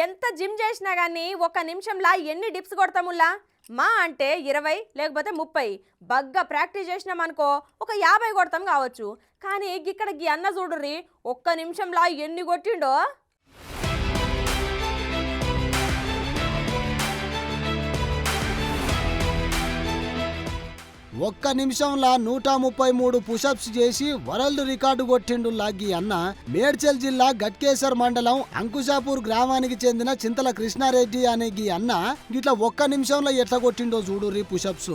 ఎంత జిమ్ చేసినా కానీ ఒక నిమిషంలో ఎన్ని డిప్స్ కొడతాముల్లా మా అంటే 20 లేకపోతే 30 బగ్గా ప్రాక్టీస్ చేసినామనుకో ఒక 50 కొడతాం కావచ్చు. కానీ ఇక్కడ గీ అన్న చూడుర్రి ఒక్క నిమిషంలో ఎన్ని కొట్టిండో. ఒక్క నిమిషంలో 133 పుషప్స్ చేసి వరల్డ్ రికార్డు కొట్టిండు లాగి అన్న. మేడ్చల్ జిల్లా గట్కేసర్ మండలం అంకుశాపూర్ గ్రామానికి చెందిన చింతల కృష్ణారెడ్డి అనే గీ అన్న గిట్లా ఒక్క నిమిషంలో ఎట్లా కొట్టిండో చూడుర్రి పుషప్స్.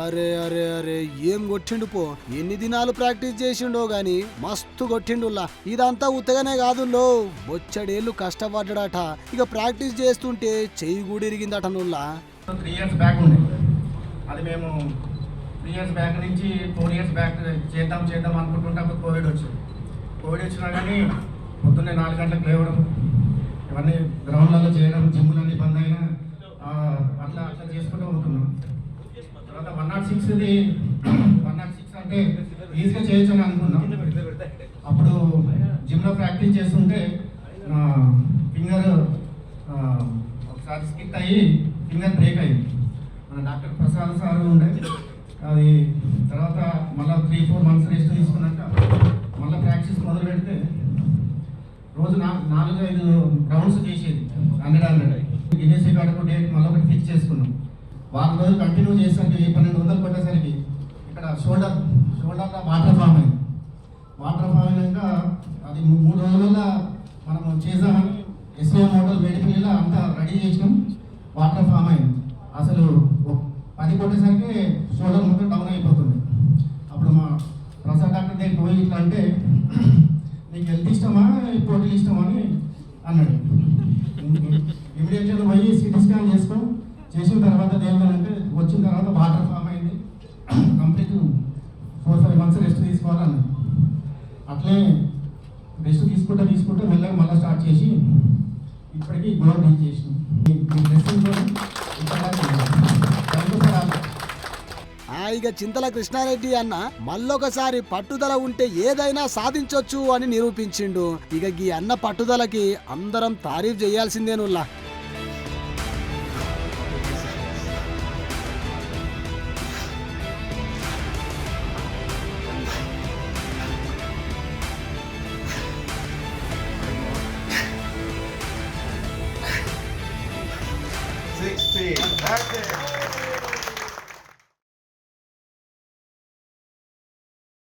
అరే అరే అరే ఏం కొట్టిండు పో. ఎన్ని దినాలు ప్రాక్టీస్ చేసిండో గాని మస్తు కొట్టిండుల్లా. ఇదంతా ఉత్తగానే కాదుల్లో, బొచ్చడేళ్ళు కష్టపడ్డాడట. ఇక ప్రాక్టీస్ చేస్తుంటే చెయ్యి కూడా ఇరిగిందట నుల్లా. 3 years బ్యాక్ ఉంది అది. మేము 3 years బ్యాక్ నుంచి 4 years బ్యాక్ చేద్దాం అనుకుంటుంటే అప్పుడు కోవిడ్ వచ్చినా కానీ పొద్దున్నే 4 గంటలకు లేవడం, ఇవన్నీ గ్రౌండ్లలో చేయడం, జిమ్లన్నీ బంద్ అయినా అట్లా చేసుకుంటూ ఉంటున్నాం. తర్వాత 106 అంటే ఈజీగా చేయొచ్చు అని అనుకున్నాం. అప్పుడు జిమ్లో ప్రాక్టీస్ చేస్తుంటే ఫింగర్ ఒకసారి స్కిట్ అయ్యి ఫింగర్ బ్రేక్ అయ్యింది. మన డాక్టర్ ప్రసాద్ సార్ ఉండే అది. తర్వాత మళ్ళీ 3-4 months రెస్ట్ తీసుకున్నాక మళ్ళీ ప్రాక్టీస్ మొదలు పెడితే రోజు 4-5 రౌండ్స్ చేసేది 100 గిన్నెస్ రికార్డు డేట్ మళ్ళీ ఒకటి ఫిక్స్ చేసుకున్నాం. వారం రోజులు కంటిన్యూ చేసరికి 1200 కొట్టేసరికి ఇక్కడ షోల్డర్లో వాటర్ ఫామ్ అయింది. వాటర్ ఫామ్ అయినాక అది 3 రోజులలో మనం చేసామని ఎస్ఏఎం హోటల్ వేడిపల్లిలో అంతా రెడీ చేసినాం. వాటర్ ఫామ్ అయింది. అసలు 10 కొట్టేసరికి షోల్డర్ మొత్తం డౌన్ అయిపోతుంది. అప్పుడు మా ప్రసాద్ డాక్టర్ దగ్గరికి పోయి ఇట్లా అంటే, నీకు హెల్త్ ఇష్టమా ప్రోటీన్ ఇష్టమా అని అన్నాడు. ఇమీడియట్గా పోయి సిటీ స్కాన్ చేసిన తర్వాత ఏమంటే వచ్చిన తర్వాత వాటర్ ఫామ్ అయింది. కంప్లీట్ 4-5 months రెస్ట్ తీసుకోవాలన్నది. అట్లే రెస్ట్ తీసుకుంటూ మెల్లగా మళ్ళీ స్టార్ట్ చేసి ఇప్పటికీ గోల్ రీచ్ చేసినాం. ఇక చింతల కృష్ణారెడ్డి అన్న మళ్ళొకసారి పట్టుదల ఉంటే ఏదైనా సాధించొచ్చు అని నిరూపించిండు. ఇక ఈ అన్న పట్టుదలకి అందరం తారీఫ్ చేయాల్సిందేనుల్లా. That's it.